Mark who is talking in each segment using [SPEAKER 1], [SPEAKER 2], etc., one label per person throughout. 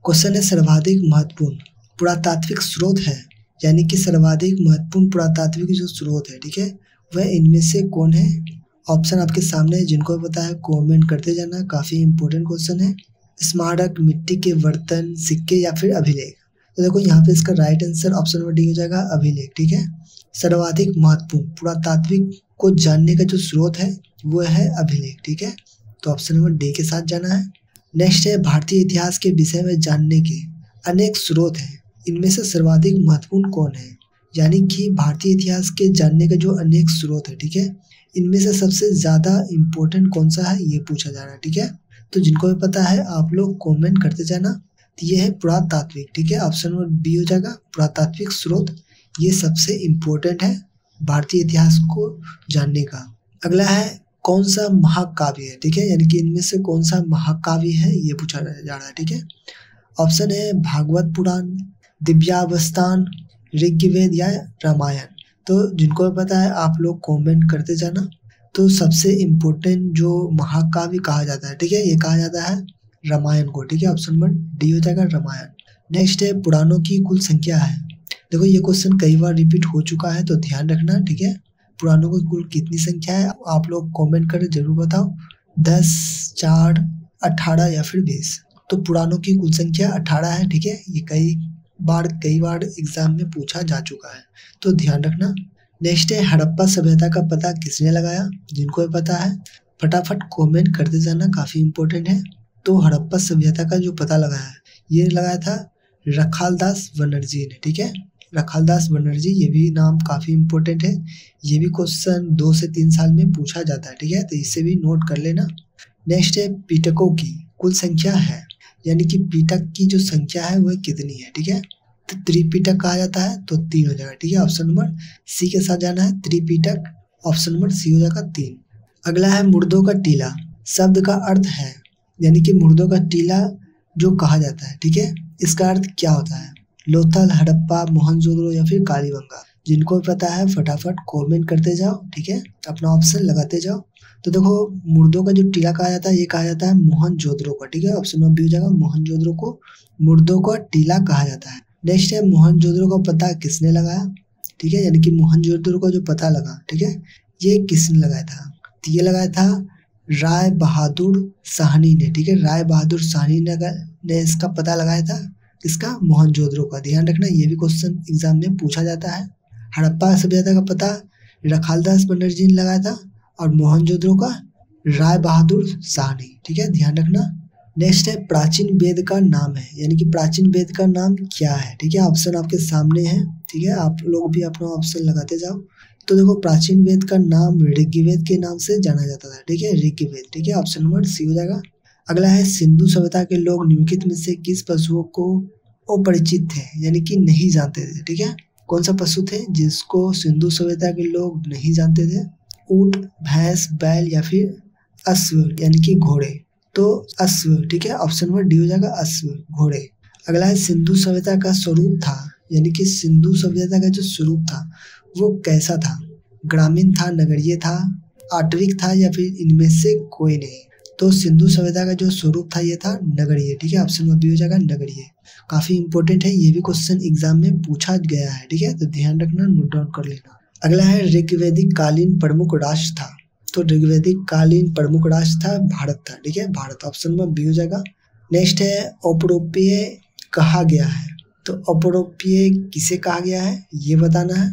[SPEAKER 1] Question है सर्वाधिक महत्वपूर्ण पुरातात्विक स्रोत है, यानी कि सर्वाधिक महत्वपूर्ण पुरातात्विक जो स्रोत है, ठीक है, वह इनमें से कौन है। ऑप्शन आपके सामने है, जिनको पता है कमेंट करते जाना। काफी इंपॉर्टेंट क्वेश्चन है। स्मारक, मिट्टी के बर्तन, सिक्के या फिर अभिलेख। तो देखो यहाँ पे इसका right answer option number D हो जाएगा, अभिलेख। ठीक है, सर्वाधिक महत्वपूर्ण पुरातात्विक को जानने का जो स्रोत है वो है अभिलेख। ठीक है, तो ऑप्शन नंबर डी के साथ जाना है। नेक्स्ट है भारतीय इतिहास के विषय में जानने के अनेक स्रोत हैं, इनमें से सर्वाधिक महत्वपूर्ण कौन है। यानी कि भारतीय इतिहास के जानने का जो अनेक स्रोत है, ठीक है, इनमें से सबसे ज्यादा इम्पोर्टेंट कौन सा है ये पूछा जा रहा है। ठीक है, तो जिनको भी पता है आप लोग कमेंट करते जाना। तो ये है पुरातात्विक। ठीक है, ऑप्शन नंबर बी हो जाएगा, पुरातात्विक स्रोत। ये सबसे इम्पोर्टेंट है भारतीय इतिहास को जानने का। अगला है कौन सा महाकाव्य है। ठीक है, यानी कि इनमें से कौन सा महाकाव्य है ये पूछा जा रहा है। ठीक है, ऑप्शन है भागवत पुराण, दिव्यावस्तान, ऋग्वेद या रामायण। तो जिनको पता है आप लोग कमेंट करते जाना। तो सबसे इम्पोर्टेंट जो महाकाव्य कहा जाता है, ठीक है, ये कहा जाता है रामायण को। ठीक है, ऑप्शन नंबर डी हो जाएगा, रामायण। नेक्स्ट है पुराणों की कुल संख्या है। देखो ये क्वेश्चन कई बार रिपीट हो चुका है, तो ध्यान रखना। ठीक है, पुराणों की कुल कितनी संख्या है आप लोग कमेंट कर जरूर बताओ। 10, 4, 18 या फिर 20। तो पुराणों की कुल संख्या 18 है। ठीक है, ये कई बार एग्जाम में पूछा जा चुका है, तो ध्यान रखना। नेक्स्ट है हड़प्पा सभ्यता का पता किसने लगाया। जिनको पता है फटाफट कमेंट करते जाना, काफी इंपॉर्टेंट है। तो हड़प्पा सभ्यता का जो पता लगाया है ये लगाया था रखालदास बनर्जी ने। ठीक है, रखालदास बनर्जी, ये भी नाम काफी इंपॉर्टेंट है। ये भी क्वेश्चन 2 से 3 साल में पूछा जाता है। ठीक है, तो इसे भी नोट कर लेना। नेक्स्ट है पीटकों की कुल संख्या है, यानी कि पीटक की जो संख्या है वह कितनी है। ठीक है, तो त्रिपीटक कहा जाता है, तो 3 हो जाएगा। ठीक है, ऑप्शन नंबर सी के साथ जाना है, त्रिपीटक। ऑप्शन नंबर सी हो जाएगा 3। अगला है मुर्दों का टीला शब्द का अर्थ है, यानी कि मुर्दों का टीला जो कहा जाता है, ठीक है, इसका अर्थ क्या होता है। लोथल, हड़प्पा, मोहनजोदड़ो या फिर कालीबंगा। जिनको पता है फटाफट कमेंट करते जाओ। ठीक है, अपना ऑप्शन लगाते जाओ। तो देखो मुर्दों का जो टीला कहा जाता है ये कहा जाता है मोहनजोदड़ो का। ठीक है, ऑप्शन नंबर बी हो जाएगा, मोहनजोदड़ो को मुर्दों का टीला कहा जाता है। नेक्स्ट है मोहनजोदड़ो का पता किसने लगाया। ठीक है, यानी कि मोहनजोदड़ो का जो पता लगा, ठीक है, ये किसने लगाया था। तो ये लगाया था राय बहादुर साहनी ने। ठीक है, राय बहादुर साहनी ने इसका पता लगाया था, इसका मोहनजोदड़ो का। ध्यान रखना, ये भी क्वेश्चन एग्जाम में पूछा जाता है। हड़प्पा सभ्यता का पता रखालदास बनर्जी ने लगाया था और मोहनजोदड़ो का राय बहादुर साहनी। ठीक है, ध्यान रखना। नेक्स्ट है प्राचीन वेद का नाम है, यानी कि प्राचीन वेद का नाम क्या है। ठीक है, ऑप्शन आपके सामने है। ठीक है, आप लोग भी अपना ऑप्शन लगाते जाओ। तो देखो प्राचीन वेद का नाम ऋग्वेद के नाम से जाना जाता था। ठीक है, ऋग्वेद। ठीक है, ऑप्शन नंबर सी हो जाएगा। अगला है सिंधु सभ्यता के लोग निम्नलिखित में से किस पशुओं को अपरिचित थे, यानी कि नहीं जानते थे। ठीक है, कौन सा पशु थे जिसको सिंधु सभ्यता के लोग नहीं जानते थे। ऊंट, भैंस, बैल या फिर अश्व, यानी कि घोड़े। तो अश्व। ठीक है, ऑप्शन नंबर डी हो जाएगा, अश्व, घोड़े। अगला है सिंधु सभ्यता का स्वरूप था, यानी कि सिंधु सभ्यता का जो स्वरूप था वो कैसा था। ग्रामीण था, नगरीय था, आटविक था या फिर इनमें से कोई नहीं। तो सिंधु सभ्यता का जो स्वरूप था ये था नगरीय। ठीक है, ऑप्शन नंबर बी हो जाएगा, नगरीय। काफी इंपॉर्टेंट है, ये भी क्वेश्चन एग्जाम में पूछा गया है। ठीक है, तो ध्यान रखना, नोट डाउन कर लेना। अगला है ऋग्वैदिक कालीन प्रमुख राष्ट्र था। तो ऋग्वैदिक कालीन प्रमुख राष्ट्र था भारत था। ठीक है, भारत, ऑप्शन नंबर बी हो जाएगा। नेक्स्ट है औपरोप्य कहा गया है। तो औपरोप्य किसे कहा गया है ये बताना है।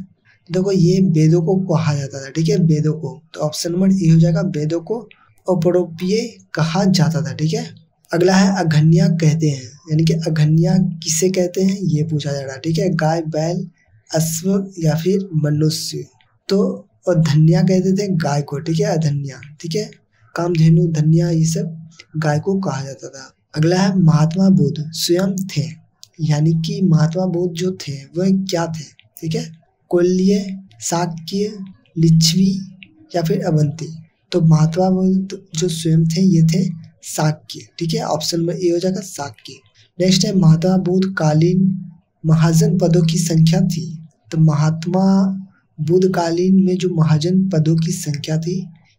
[SPEAKER 1] देखो ये वेदों को कहा जाता था। ठीक है, वेदों को। तो ऑप्शन नंबर ए हो जाएगा, वेदों को औपरोप्य कहा जाता था। ठीक है, अगला है अघन्या कहते हैं, यानी कि अघन्या किसे कहते हैं ये पूछा जा रहा है। ठीक है, गाय, बैल, अश्व या फिर मनुष्य। तो और धन्या कहते थे गाय को। ठीक है, अधन्या। ठीक है, कामधेनु, धन्या, ये सब गाय को कहा जाता था। अगला है महात्मा बुद्ध स्वयं थे, यानी कि महात्मा बुद्ध जो थे वह क्या थे। ठीक है, कोल्य, शाक्य, लिच्छवी या फिर अवंती। तो महात्मा बुद्ध जो स्वयं थे ये थे शाक्य। ठीक है, ऑप्शन में ए हो जाएगा, शाक्य। नेक्स्ट है महात्मा बुद्ध कालीन महाजन पदों की संख्या थी। तो महात्मा बुद्ध कालीन में जो महाजन पदों की संख्या थी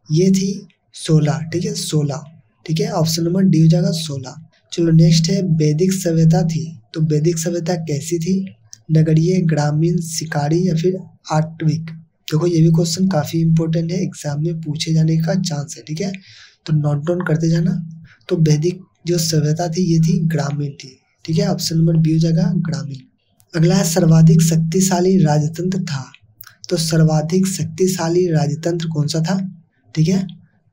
[SPEAKER 1] ये थी 16। ठीक है, 16। ठीक है, ऑप्शन नंबर डी हो जाएगा, 16। चलो नेक्स्ट है वैदिक सभ्यता थी, तो वैदिक सभ्यता कैसी थी? नगरीय, ग्रामीण, शिकारी या फिर आर्टविक? देखो ये भी क्वेश्चन काफी इंपॉर्टेंट है, एग्जाम में पूछे जाने का चांस है, ठीक है, तो नोट डाउन करते जाना। तो वैदिक जो सभ्यता थी ये थी ग्रामीण थी, ठीक है, ऑप्शन नंबर बी हो जाएगा ग्रामीण। अगला है सर्वाधिक शक्तिशाली राजतंत्र था, तो सर्वाधिक शक्तिशाली राजतंत्र कौन सा था? ठीक है,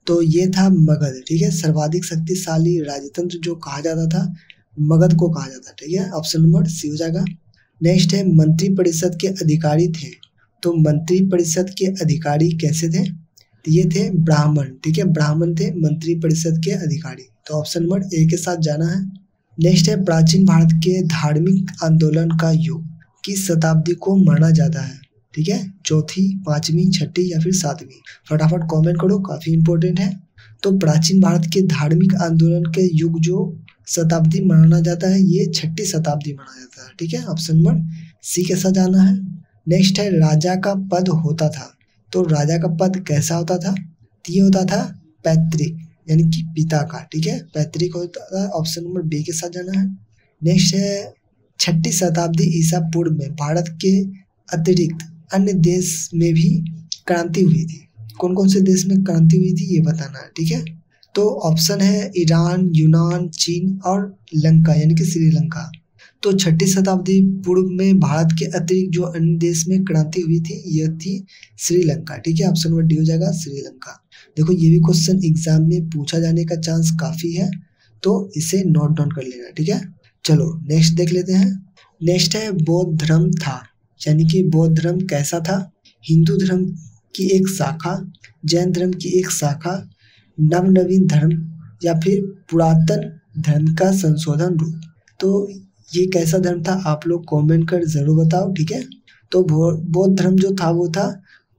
[SPEAKER 1] तो ये था मगध, ठीक है, सर्वाधिक शक्तिशाली राजतंत्र जो कहा जाता था मगध को कहा जाता, ठीक है, ऑप्शन नंबर सी हो जाएगा। नेक्स्ट है मंत्री परिषद के अधिकारी थे, तो मंत्री परिषद के अधिकारी कैसे थे? ये थे ब्राह्मण, ठीक है, ब्राह्मण थे मंत्री परिषद के अधिकारी, तो ऑप्शन नंबर ए के साथ जाना है। नेक्स्ट है प्राचीन भारत के धार्मिक आंदोलन का युग किस शताब्दी को माना जाता है? ठीक है, चौथी, पांचवी, छठी या फिर सातवीं? फटाफट कमेंट करो, काफी इंपॉर्टेंट है। तो प्राचीन भारत के धार्मिक आंदोलन के युग जो शताब्दी माना जाता है ये छठी शताब्दी माना जाता है, ठीक है, ऑप्शन नंबर सी के साथ जाना है। नेक्स्ट है राजा का पद होता था, तो राजा का पद कैसा होता था? ये होता था पैतृक, यानी कि पिता का, ठीक है, पैतृक होता था, ऑप्शन नंबर बी के साथ जाना है। नेक्स्ट है छठी शताब्दी ईसा पूर्व में भारत के अतिरिक्त अन्य देश में भी क्रांति हुई थी, कौन कौन से देश में क्रांति हुई थी ये बताना है, ठीक है, तो ऑप्शन है ईरान, यूनान, चीन और लंका यानी कि श्रीलंका। तो छठी शताब्दी पूर्व में भारत के अतिरिक्त जो अन्य देश में क्रांति हुई थी यह थी श्रीलंका, ठीक है, ऑप्शन नंबर डी हो जाएगा श्रीलंका। देखो ये भी क्वेश्चन एग्जाम में पूछा जाने का चांस काफी है, तो इसे नोट डाउन कर लेना, ठीक है। चलो नेक्स्ट देख लेते हैं। नेक्स्ट है बौद्ध धर्म था, यानी कि बौद्ध धर्म कैसा था? हिंदू धर्म की एक शाखा, जैन धर्म की एक शाखा, नवनवीन धर्म या फिर पुरातन धर्म का संशोधन रूप? तो ये कैसा धर्म था आप लोग कमेंट कर जरूर बताओ, ठीक है। तो बौद्ध धर्म जो था वो था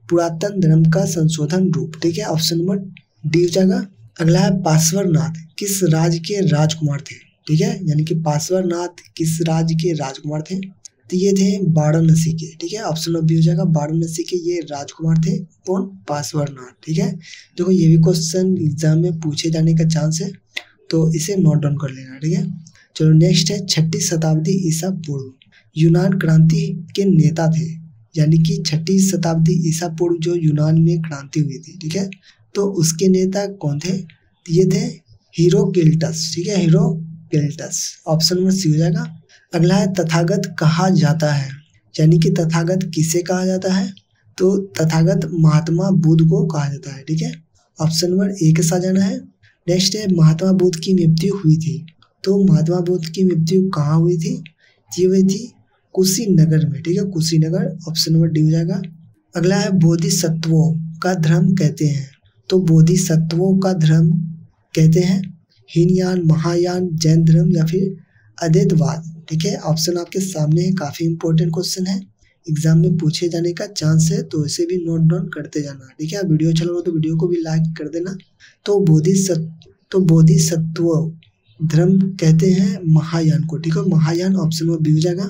[SPEAKER 1] पुरातन धर्म का संशोधन रूप, ठीक है, ऑप्शन नंबर डी हो जाएगा। अगला है पार्श्वनाथ किस राज्य के राजकुमार थे? ठीक है, यानी कि पार्श्वनाथ किस राज्य के राजकुमार थे? तो ये थे वाराणसी के, ठीक है, ऑप्शन नंबर बी हो जाएगा, वाराणसी के ये राजकुमार थे, कौन? पार्श्वनाथ, ठीक है। देखो ये भी क्वेश्चन एग्जाम में पूछे जाने का चांस है, तो इसे नोट डाउन कर लेना, ठीक है। चलो नेक्स्ट है छठी शताब्दी ईसा पूर्व यूनान क्रांति के नेता थे, यानी कि छठी शताब्दी ईसा पूर्व जो यूनान में क्रांति हुई थी, ठीक है, तो उसके नेता कौन थे? ये थे हीरोक्लिटस, ठीक है, हीरोक्लिटस, ऑप्शन नंबर सी हो जाएगा। अगला है तथागत कहा जाता है, यानी कि तथागत किसे कहा जाता है? तो तथागत महात्मा बुद्ध को कहा जाता है, ठीक है, ऑप्शन नंबर ए के साथ जाना है। नेक्स्ट है महात्मा बुद्ध की मृत्यु हुई थी, तो महात्मा बुद्ध की मृत्यु कहाँ हुई थी? ये हुई थी कुशीनगर में, ठीक है, कुशीनगर, ऑप्शन नंबर डी हो जाएगा। अगला है बोधिसत्वों का धर्म कहते हैं, तो बोधिसत्वों का धर्म कहते हैं हीनयान, महायान, जैन धर्म या फिर अद्वैतवाद, ठीक है, ऑप्शन आपके सामने है, काफी इंपॉर्टेंट क्वेश्चन है, एग्जाम में पूछे जाने का चांस है, तो इसे भी नोट डाउन करते जाना, ठीक है। वीडियो अच्छा लगा तो वीडियो को भी लाइक कर देना। तो बोधिसत्व धर्म कहते हैं महायान को, ठीक है, महायान, ऑप्शन नंबर बी हो जाएगा।